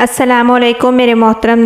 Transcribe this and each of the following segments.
السلام علیکم میرے محترم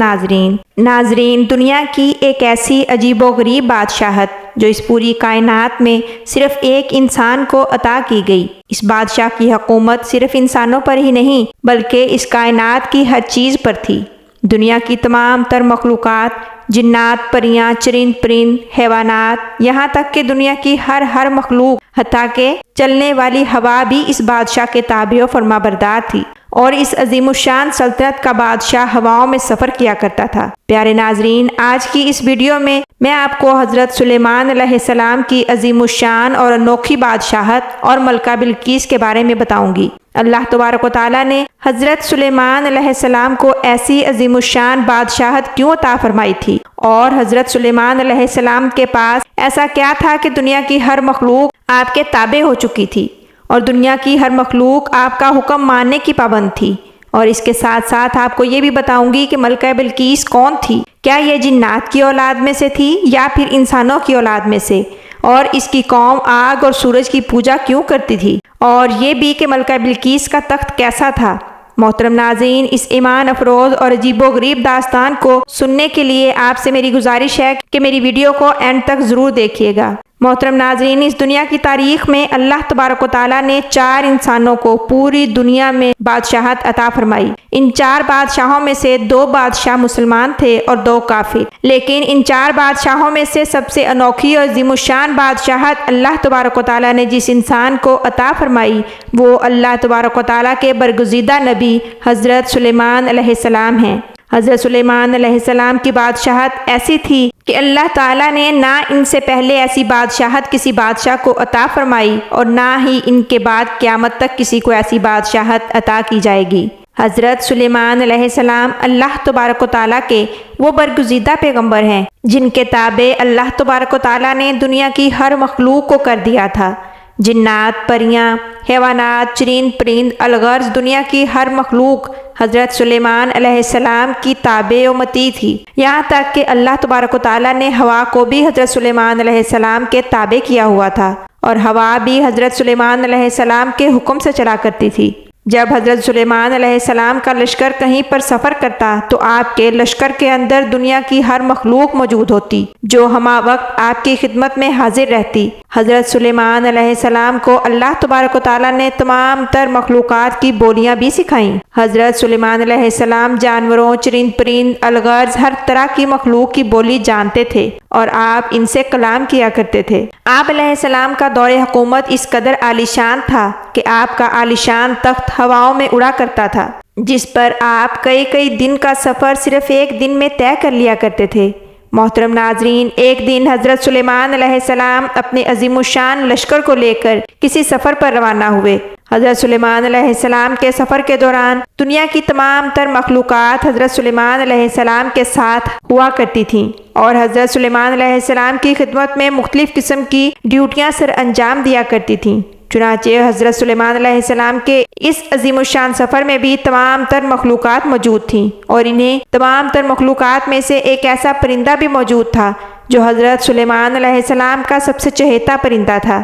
ناظرین، دنیا کی ایک ایسی عجیب و غریب بادشاہت جو اس پوری کائنات میں صرف ایک انسان کو عطا کی گئی۔ اس بادشاہ کی حکومت صرف انسانوں پر ہی نہیں بلکہ اس کائنات کی ہر چیز پر تھی۔ دنیا کی تمام تر مخلوقات، جنات، پریاں، چرند پرند، حیوانات، یہاں تک کہ دنیا کی ہر مخلوق حتیٰ کہ چلنے والی ہوا بھی اس بادشاہ کے تابع و فرما بردار تھی، اور اس عظیم الشان سلطنت کا بادشاہ ہواؤں میں سفر کیا کرتا تھا۔ پیارے ناظرین، آج کی اس ویڈیو میں آپ کو حضرت سلیمان علیہ السلام کی عظیم الشان اور انوکھی بادشاہت اور ملکہ بلقیس کے بارے میں بتاؤں گی۔ اللہ تبارک و تعالیٰ نے حضرت سلیمان علیہ السلام کو ایسی عظیم الشان بادشاہت کیوں عطا فرمائی تھی، اور حضرت سلیمان علیہ السلام کے پاس ایسا کیا تھا کہ دنیا کی ہر مخلوق آپ کے تابع ہو چکی تھی، اور دنیا کی ہر مخلوق آپ کا حکم ماننے کی پابند تھی۔ اور اس کے ساتھ ساتھ آپ کو یہ بھی بتاؤں گی کہ ملکہ بلقیس کون تھی، کیا یہ جنات کی اولاد میں سے تھی یا پھر انسانوں کی اولاد میں سے، اور اس کی قوم آگ اور سورج کی پوجا کیوں کرتی تھی، اور یہ بھی کہ ملکہ بلقیس کا تخت کیسا تھا۔ محترم ناظرین، اس ایمان افروز اور عجیب و غریب داستان کو سننے کے لیے آپ سے میری گزارش ہے کہ میری ویڈیو کو اینڈ تک ضرور دیکھیے گا۔ محترم ناظرین، اس دنیا کی تاریخ میں اللہ تبارک و تعالیٰ نے 4 انسانوں کو پوری دنیا میں بادشاہت عطا فرمائی۔ ان 4 بادشاہوں میں سے 2 بادشاہ مسلمان تھے اور 2 کافر، لیکن ان 4 بادشاہوں میں سے سب سے انوکھی اور عظیم الشان بادشاہت اللہ تبارک و تعالیٰ نے جس انسان کو عطا فرمائی وہ اللہ تبارک و تعالیٰ کے برگزیدہ نبی حضرت سلیمان علیہ السلام ہیں۔ حضرت سلیمان علیہ السلام کی بادشاہت ایسی تھی کہ اللہ تعالیٰ نے نہ ان سے پہلے ایسی بادشاہت کسی بادشاہ کو عطا فرمائی، اور نہ ہی ان کے بعد قیامت تک کسی کو ایسی بادشاہت عطا کی جائے گی۔ حضرت سلیمان علیہ السلام اللہ تبارک و تعالیٰ کے وہ برگزیدہ پیغمبر ہیں جن کے تابع اللہ تبارک و تعالیٰ نے دنیا کی ہر مخلوق کو کر دیا تھا۔ جنات، پریاں، حیوانات، چرند پرند، الغرض دنیا کی ہر مخلوق حضرت سلیمان علیہ السلام کی تابع و مطیع تھی، یہاں تک کہ اللہ تبارک و تعالیٰ نے ہوا کو بھی حضرت سلیمان علیہ السلام کے تابع کیا ہوا تھا، اور ہوا بھی حضرت سلیمان علیہ السلام کے حکم سے چلا کرتی تھی۔ جب حضرت سلیمان علیہ السلام کا لشکر کہیں پر سفر کرتا تو آپ کے لشکر کے اندر دنیا کی ہر مخلوق موجود ہوتی جو ہمہ وقت آپ کی خدمت میں حاضر رہتی۔ حضرت سلیمان علیہ السلام کو اللہ تبارک و تعالیٰ نے تمام تر مخلوقات کی بولیاں بھی سکھائیں۔ حضرت سلیمان علیہ السلام جانوروں، چرند پرند، الغرض ہر طرح کی مخلوق کی بولی جانتے تھے، اور آپ ان سے کلام کیا کرتے تھے۔ آپ علیہ السلام کا دور حکومت اس قدر عالیشان تھا کہ آپ کا عالیشان تخت ہواؤں میں اڑا کرتا تھا، جس پر آپ کئی دن کا سفر صرف ایک دن میں طے کر لیا کرتے تھے۔ محترم ناظرین، ایک دن حضرت سلیمان علیہ السلام اپنے عظیم الشان لشکر کو لے کر کسی سفر پر روانہ ہوئے۔ حضرت سلیمان علیہ السلام کے سفر کے دوران دنیا کی تمام تر مخلوقات حضرت سلیمان علیہ السلام کے ساتھ ہوا کرتی تھیں، اور حضرت سلیمان علیہ السلام کی خدمت میں مختلف قسم کی ڈیوٹیاں سر انجام دیا کرتی تھیں۔ چنانچہ حضرت سلیمان علیہ السلام کے اس عظیم الشان سفر میں بھی تمام تر مخلوقات موجود تھیں، اور انہیں تمام تر مخلوقات میں سے ایک ایسا پرندہ بھی موجود تھا جو حضرت سلیمان علیہ السلام کا سب سے چہیتا پرندہ تھا۔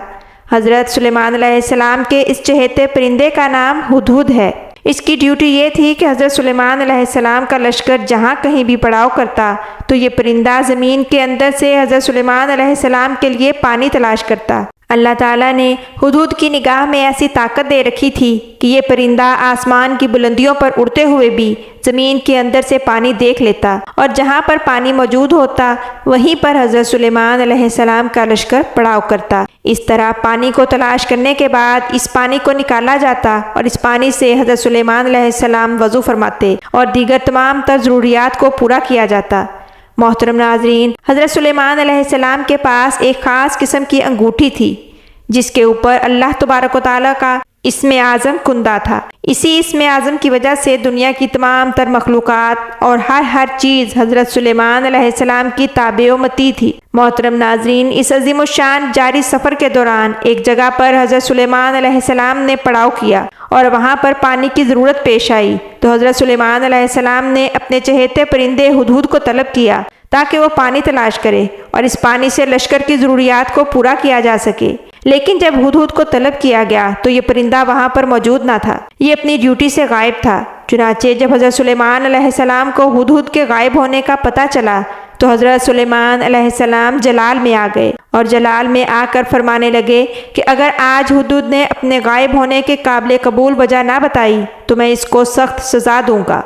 حضرت سلیمان علیہ السلام کے اس چہیتے پرندے کا نام ہدہد ہے۔ اس کی ڈیوٹی یہ تھی کہ حضرت سلیمان علیہ السلام کا لشکر جہاں کہیں بھی پڑاؤ کرتا تو یہ پرندہ زمین کے اندر سے حضرت سلیمان علیہ السلام کے لیے پانی تلاش کرتا۔ اللہ تعالیٰ نے ہدہد کی نگاہ میں ایسی طاقت دے رکھی تھی کہ یہ پرندہ آسمان کی بلندیوں پر اڑتے ہوئے بھی زمین کے اندر سے پانی دیکھ لیتا، اور جہاں پر پانی موجود ہوتا وہیں پر حضرت سلیمان علیہ السلام کا لشکر پڑاؤ کرتا۔ اس طرح پانی کو تلاش کرنے کے بعد اس پانی کو نکالا جاتا، اور اس پانی سے حضرت سلیمان علیہ السلام وضو فرماتے اور دیگر تمام تر ضروریات کو پورا کیا جاتا۔ محترم ناظرین، حضرت سلیمان علیہ السلام کے پاس ایک خاص قسم کی انگوٹھی تھی جس کے اوپر اللہ تبارک و تعالیٰ کا اسم اعظم کندہ تھا۔ اسی اسم اعظم کی وجہ سے دنیا کی تمام تر مخلوقات اور ہر چیز حضرت سلیمان علیہ السلام کی تابع و مطیع تھی۔ محترم ناظرین، اس عظیم الشان جاری سفر کے دوران ایک جگہ پر حضرت سلیمان علیہ السلام نے پڑاؤ کیا، اور وہاں پر پانی کی ضرورت پیش آئی تو حضرت سلیمان علیہ السلام نے اپنے چہیتے پرندے ہدہد کو طلب کیا تاکہ وہ پانی تلاش کرے اور اس پانی سے لشکر کی ضروریات کو پورا کیا جا سکے۔ لیکن جب ہدہد کو طلب کیا گیا تو یہ پرندہ وہاں پر موجود نہ تھا، یہ اپنی ڈیوٹی سے غائب تھا۔ چنانچہ جب حضرت سلیمان علیہ السلام کو ہدہد کے غائب ہونے کا پتہ چلا تو حضرت سلیمان علیہ السلام جلال میں آ گئے اور جلال میں آ کر فرمانے لگے کہ اگر آج ہدہد نے اپنے غائب ہونے کے قابل قبول وجہ نہ بتائی تو میں اس کو سخت سزا دوں گا۔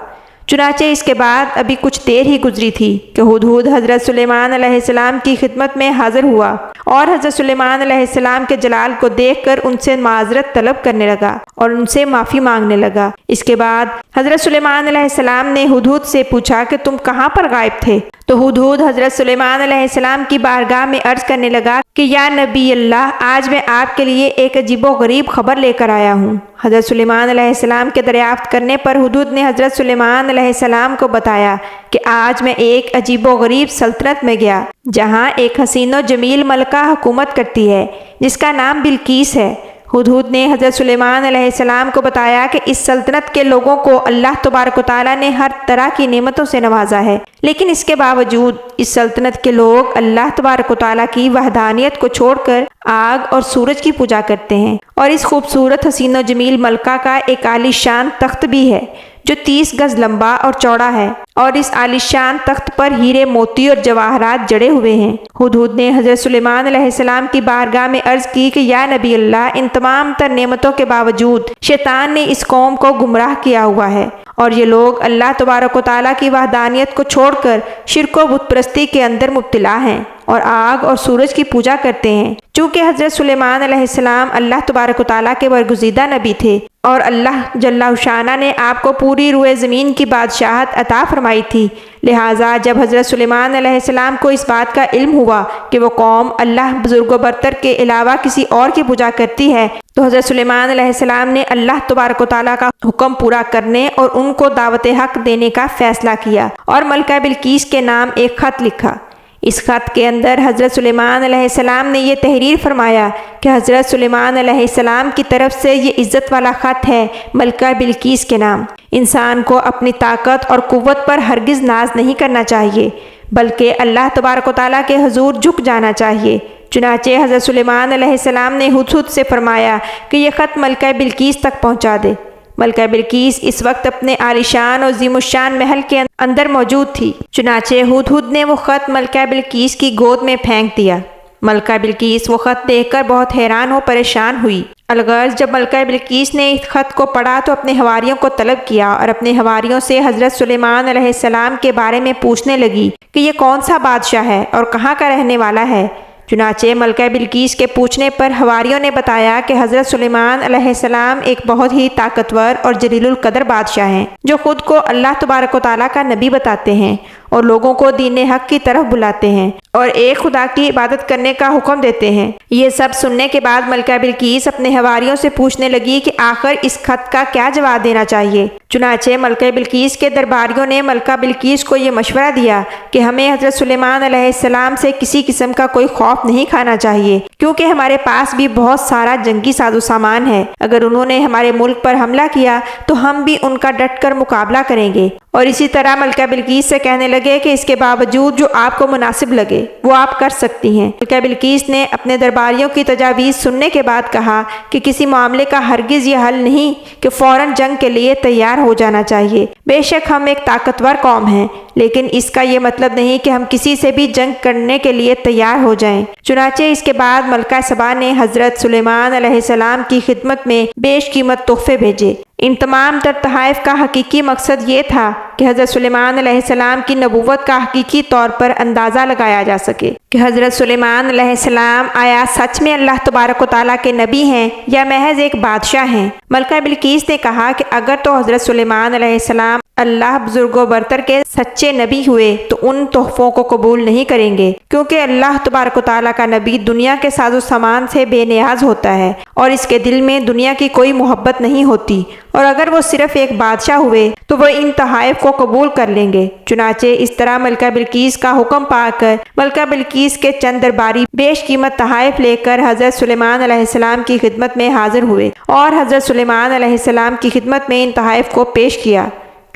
چنانچہ اس کے بعد ابھی کچھ دیر ہی گزری تھی کہ ہدہد حضرت سلیمان علیہ السلام کی خدمت میں حاضر ہوا اور حضرت سلیمان علیہ السلام کے جلال کو دیکھ کر ان سے معذرت طلب کرنے لگا اور ان سے معافی مانگنے لگا۔ اس کے بعد حضرت سلیمان علیہ السلام نے ہدہد سے پوچھا کہ تم کہاں پر غائب تھے؟ تو ہدہد حضرت سلیمان علیہ السلام کی بارگاہ میں عرض کرنے لگا کہ یا نبی اللہ، آج میں آپ کے لیے ایک عجیب و غریب خبر لے کر آیا ہوں۔ حضرت سلیمان علیہ السلام کے دریافت کرنے پر ہدہد نے حضرت سلیمان علیہ السلام کو بتایا کہ آج میں ایک عجیب و غریب سلطنت میں گیا جہاں ایک حسین و جمیل ملکہ حکومت کرتی ہے جس کا نام بلقیس ہے۔ ہدہد نے حضرت سلیمان علیہ السلام کو بتایا کہ اس سلطنت کے لوگوں کو اللہ تبارک و تعالیٰ نے ہر طرح کی نعمتوں سے نوازا ہے، لیکن اس کے باوجود اس سلطنت کے لوگ اللہ تبارک و تعالیٰ کی وحدانیت کو چھوڑ کر آگ اور سورج کی پوجا کرتے ہیں، اور اس خوبصورت حسین و جمیل ملکہ کا ایک عالی شان تخت بھی ہے جو 30 گز لمبا اور چوڑا ہے، اور اس عالی شان تخت پر ہیرے موتی اور جواہرات جڑے ہوئے ہیں۔ ہدہد نے حضرت سلیمان علیہ السلام کی بارگاہ میں عرض کی کہ یا نبی اللہ، ان تمام تر نعمتوں کے باوجود شیطان نے اس قوم کو گمراہ کیا ہوا ہے، اور یہ لوگ اللہ تبارک و تعالیٰ کی وحدانیت کو چھوڑ کر شرک و بت پرستی کے اندر مبتلا ہیں اور آگ اور سورج کی پوجا کرتے ہیں۔ چونکہ حضرت سلیمان علیہ السلام اللہ تبارک و تعالیٰ کے برگزیدہ نبی تھے اور اللہ جل شانہ نے آپ کو پوری روئے زمین کی بادشاہت عطا فرمائی تھی، لہٰذا جب حضرت سلیمان علیہ السلام کو اس بات کا علم ہوا کہ وہ قوم اللہ بزرگ و برتر کے علاوہ کسی اور کی پوجا کرتی ہے، تو حضرت سلیمان علیہ السلام نے اللہ تبارک و تعالیٰ کا حکم پورا کرنے اور ان کو دعوت حق دینے کا فیصلہ کیا اور ملکہ بلقیس کے نام ایک خط لکھا۔ اس خط کے اندر حضرت سلیمان علیہ السلام نے یہ تحریر فرمایا کہ حضرت سلیمان علیہ السلام کی طرف سے یہ عزت والا خط ہے ملکہ بلقیس کے نام۔ انسان کو اپنی طاقت اور قوت پر ہرگز ناز نہیں کرنا چاہیے، بلکہ اللہ تبارک و تعالیٰ کے حضور جھک جانا چاہیے۔ چنانچہ حضرت سلیمان علیہ السلام نے ہدہد سے فرمایا کہ یہ خط ملکہ بلقیس تک پہنچا دے۔ ملکہ بلقیس اس وقت اپنے عالیشان اور عظیم الشان محل کے اندر موجود تھی، چنانچہ ہدہد نے وہ خط ملکہ بلقیس کی گود میں پھینک دیا۔ ملکہ بلقیس وہ خط دیکھ کر بہت حیران و پریشان ہوئی۔ الغرض جب ملکہ بلقیس نے اس خط کو پڑھا تو اپنے حواریوں کو طلب کیا اور اپنے حواریوں سے حضرت سلیمان علیہ السلام کے بارے میں پوچھنے لگی کہ یہ کون سا بادشاہ ہے اور کہاں کا رہنے والا ہے۔ چنانچہ ملکہ بلقیس کے پوچھنے پر حواریوں نے بتایا کہ حضرت سلیمان علیہ السلام ایک بہت ہی طاقتور اور جلیل القدر بادشاہ ہیں جو خود کو اللہ تبارک و تعالیٰ کا نبی بتاتے ہیں اور لوگوں کو دین حق کی طرف بلاتے ہیں اور ایک خدا کی عبادت کرنے کا حکم دیتے ہیں۔ یہ سب سننے کے بعد ملکہ بلقیس اپنے حواریوں سے پوچھنے لگی کہ آخر اس خط کا کیا جواب دینا چاہیے۔ چنانچہ ملکہ بلقیس کے درباریوں نے ملکہ بلقیس کو یہ مشورہ دیا کہ ہمیں حضرت سلیمان علیہ السلام سے کسی قسم کا کوئی خوف نہیں کھانا چاہیے، کیونکہ ہمارے پاس بھی بہت سارا جنگی ساز و سامان ہے۔ اگر انہوں نے ہمارے ملک پر حملہ کیا تو ہم بھی ان کا ڈٹ کر مقابلہ کریں گے۔ اور اسی طرح ملکہ بلقیس سے کہنے لگے کہ اس کے باوجود جو آپ کو مناسب لگے وہ آپ کر سکتی ہیں۔ ملکہ بلقیس نے اپنے درباریوں کی تجاویز سننے کے بعد کہا کہ کسی معاملے کا ہرگز یہ حل نہیں کہ فوراً جنگ کے لیے تیار ہو جانا چاہیے۔ بے شک ہم ایک طاقتور قوم ہیں، لیکن اس کا یہ مطلب نہیں کہ ہم کسی سے بھی جنگ کرنے کے لیے تیار ہو جائیں۔ چنانچہ اس کے بعد ملکہ سبا نے حضرت سلیمان علیہ السلام کی خدمت میں بیش قیمت تحفے بھیجے۔ ان تمام تر تحائف کا حقیقی مقصد یہ تھا کہ حضرت سلیمان علیہ السلام کی نبوت کا حقیقی طور پر اندازہ لگایا جا سکے کہ حضرت سلیمان علیہ السلام آیا سچ میں اللہ تبارک و تعالیٰ کے نبی ہیں یا محض ایک بادشاہ ہیں۔ ملکہ بلقیس نے کہا کہ اگر تو حضرت سلیمان علیہ السلام اللہ بزرگ و برتر کے سچے نبی ہوئے تو ان تحفوں کو قبول نہیں کریں گے، کیونکہ اللہ تبارک و تعالیٰ کا نبی دنیا کے ساز و سامان سے بے نیاز ہوتا ہے اور اس کے دل میں دنیا کی کوئی محبت نہیں ہوتی، اور اگر وہ صرف ایک بادشاہ ہوئے تو وہ ان تحائف کو قبول کر لیں گے۔ چنانچہ اس طرح ملکہ بلقیس کا حکم پا کر ملکہ بلقیس کے چند درباری بیش قیمت تحائف لے کر حضرت سلیمان علیہ السلام کی خدمت میں حاضر ہوئے اور حضرت سلیمان علیہ السلام کی خدمت میں ان تحائف کو پیش کیا۔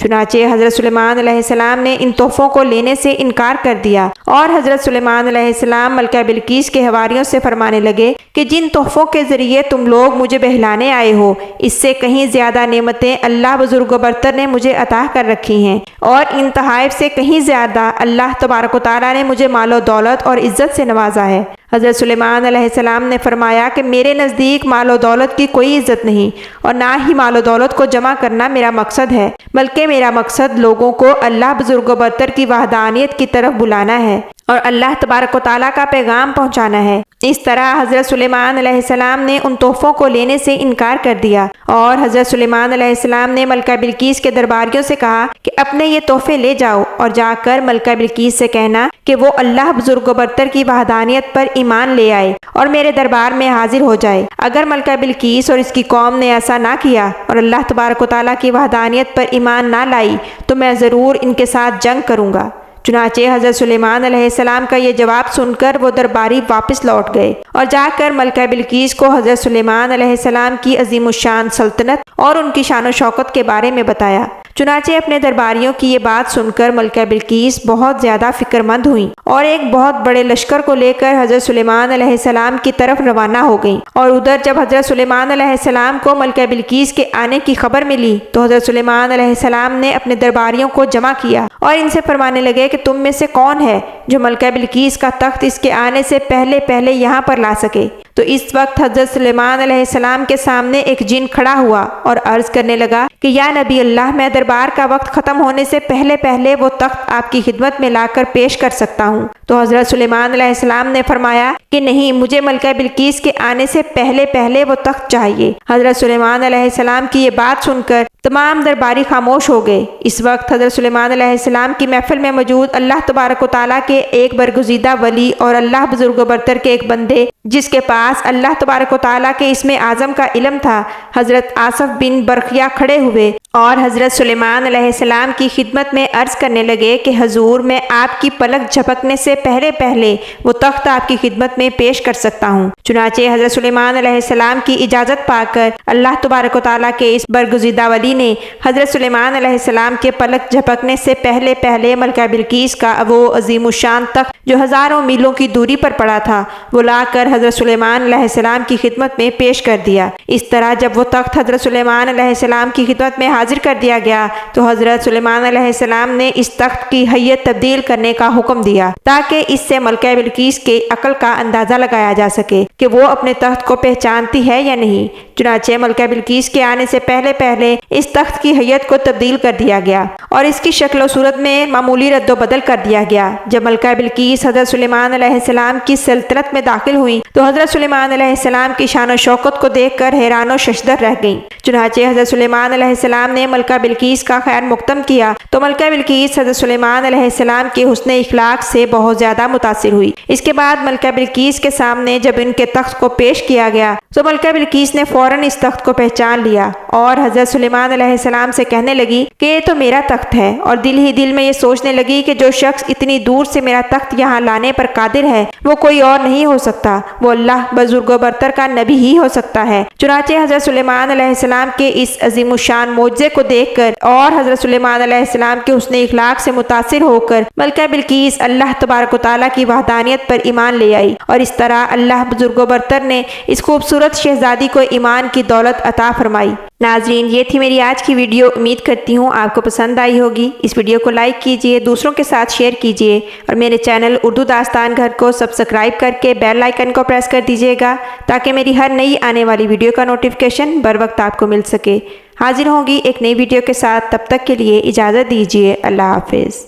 چنانچہ حضرت سلیمان علیہ السلام نے ان تحفوں کو لینے سے انکار کر دیا، اور حضرت سلیمان علیہ السلام ملکہ بلقیس کے حواریوں سے فرمانے لگے کہ جن تحفوں کے ذریعے تم لوگ مجھے بہلانے آئے ہو، اس سے کہیں زیادہ نعمتیں اللہ بزرگ و برتر نے مجھے عطا کر رکھی ہیں، اور ان تحائف سے کہیں زیادہ اللہ تبارک و تعالیٰ نے مجھے مال و دولت اور عزت سے نوازا ہے۔ حضرت سلیمان علیہ السلام نے فرمایا کہ میرے نزدیک مال و دولت کی کوئی عزت نہیں، اور نہ ہی مال و دولت کو جمع کرنا میرا مقصد ہے، بلکہ میرا مقصد لوگوں کو اللہ بزرگ و برتر کی وحدانیت کی طرف بلانا ہے اور اللہ تبارک و تعالیٰ کا پیغام پہنچانا ہے۔ اس طرح حضرت سلیمان علیہ السلام نے ان تحفوں کو لینے سے انکار کر دیا، اور حضرت سلیمان علیہ السلام نے ملکہ بلقیس کے درباریوں سے کہا کہ اپنے یہ تحفے لے جاؤ اور جا کر ملکہ بلقیس سے کہنا کہ وہ اللہ بزرگ و برتر کی وحدانیت پر ایمان لے آئے اور میرے دربار میں حاضر ہو جائے۔ اگر ملکہ بلقیس اور اس کی قوم نے ایسا نہ کیا اور اللہ تبارک و تعالیٰ کی وحدانیت پر ایمان نہ لائی تو میں ضرور ان کے ساتھ جنگ کروں گا۔ چنانچہ حضرت سلیمان علیہ السلام کا یہ جواب سن کر وہ درباری واپس لوٹ گئے اور جا کر ملکہ بلقیس کو حضرت سلیمان علیہ السلام کی عظیم الشان سلطنت اور ان کی شان و شوکت کے بارے میں بتایا۔ چنانچہ اپنے درباریوں کی یہ بات سن کر ملکہ بلقیس بہت زیادہ فکر مند ہوئیں اور ایک بہت بڑے لشکر کو لے کر حضرت سلیمان علیہ السلام کی طرف روانہ ہو گئیں، اور ادھر جب حضرت سلیمان علیہ السلام کو ملکہ بلقیس کے آنے کی خبر ملی تو حضرت سلیمان علیہ السلام نے اپنے درباریوں کو جمع کیا اور ان سے فرمانے لگے کہ تم میں سے کون ہے جو ملکہ بلقیس کا تخت اس کے آنے سے پہلے یہاں پر لا سکے۔ تو اس وقت حضرت سلیمان علیہ السلام کے سامنے ایک جن کھڑا ہوا اور عرض کرنے لگا کہ یا نبی اللہ، میں دربار کا وقت ختم ہونے سے پہلے وہ تخت آپ کی خدمت میں لا کر پیش کر سکتا ہوں۔ تو حضرت سلیمان علیہ السلام نے فرمایا کہ نہیں، مجھے ملکہ بلقیس کے آنے سے پہلے وہ تخت چاہیے۔ حضرت سلیمان علیہ السلام کی یہ بات سن کر تمام درباری خاموش ہو گئے۔ اس وقت حضرت سلیمان علیہ السلام کی محفل میں موجود اللہ تبارک و تعالیٰ کے ایک برگزیدہ ولی اور اللہ بزرگ و برتر کے ایک بندے جس کے پاس اللہ تبارک و تعالیٰ کے اسم اعظم کا علم تھا، حضرت آصف بن برقیہ کھڑے ہوئے اور حضرت سلیمان علیہ السلام کی خدمت میں عرض کرنے لگے کہ حضور، میں آپ کی پلک جھپکنے سے پہلے وہ تخت آپ کی خدمت میں پیش کر سکتا ہوں۔ چنانچہ حضرت سلیمان علیہ السلام کی اجازت پا کر اللہ تبارک و تعالیٰ کے اس برگزیدہ ولی نے حضرت سلیمان علیہ السلام کے پلک جھپکنے سے پہلے ملکہ بلقیس کا وہ عظیم الشان تخت جو ہزاروں میلوں کی دوری پر پڑا تھا وہ لا کر حضرت سلیمان علیہ السلام کی خدمت میں پیش کر دیا۔ اس طرح جب وہ تخت حضرت سلیمان علیہ السلام کی خدمت میں حاضر کر دیا گیا تو حضرت سلیمان علیہ السلام نے اس تخت کی حیت تبدیل کرنے کا حکم دیا تاکہ اس سے ملکہ بلقیس کے عقل کا اندازہ لگایا جا سکے کہ وہ اپنے تخت کو پہچانتی ہے یا نہیں۔ چنانچہ ملکہ بلقیس کے آنے سے پہلے اس تخت کی حیت کو تبدیل کر دیا گیا اور اس کی شکل و صورت میں معمولی رد و بدل کر دیا گیا۔ جب ملکہ بلقیس حضرت سلیمان علیہ السلام کی سلطنت میں داخل ہوئی تو حضرت سلیمان علیہ السلام کی شان و شوکت کو دیکھ کر حیران و ششدر رہ گئیں۔ چنانچہ حضرت سلیمان علیہ السلام نے ملکہ بلقیس کا خیر مقدم کیا تو ملکہ بلقیس حضرت سلیمان علیہ السلام کے حسن اخلاق سے بہت زیادہ متاثر ہوئی۔ اس کے بعد ملکہ بلقیس کے سامنے جب ان کے تخت کو پیش کیا گیا تو ملکہ بلقیس نے فوراً اس تخت کو پہچان لیا اور حضرت سلیمان علیہ السلام سے کہنے لگی کہ یہ تو میرا تخت ہے، اور دل ہی دل میں یہ سوچنے لگی کہ جو شخص اتنی دور سے میرا تخت یہاں لانے پر قادر ہے وہ کوئی اور نہیں ہو سکتا، وہ اللہ بزرگ و برتر کا نبی ہی ہو سکتا ہے۔ چنانچہ حضرت سلیمان علیہ السلام کے اس عظیم الشان معجزے کو دیکھ کر اور حضرت سلیمان علیہ السلام کے حسن اخلاق سے متاثر ہو کر ملکہ بلقیس اللہ تبارک و تعالیٰ کی وحدانیت پر ایمان لے آئی، اور اس طرح اللہ بزرگ و برتر نے اس خوبصورت شہزادی کو ایمان کی دولت عطا فرمائی۔ ناظرین، یہ تھی میری آج کی ویڈیو، امید کرتی ہوں آپ کو پسند آئی ہوگی۔ اس ویڈیو کو لائک کیجئے، دوسروں کے ساتھ شیئر کیجئے اور میرے چینل اردو داستان گھر کو سبسکرائب کر کے بیل آئیکن کو پریس کر دیجئے گا تاکہ میری ہر نئی آنے والی ویڈیو کا نوٹیفیکیشن بر وقت آپ کو مل سکے۔ حاضر ہوں گی ایک نئی ویڈیو کے ساتھ، تب تک کے لیے اجازت دیجئے۔ اللہ حافظ۔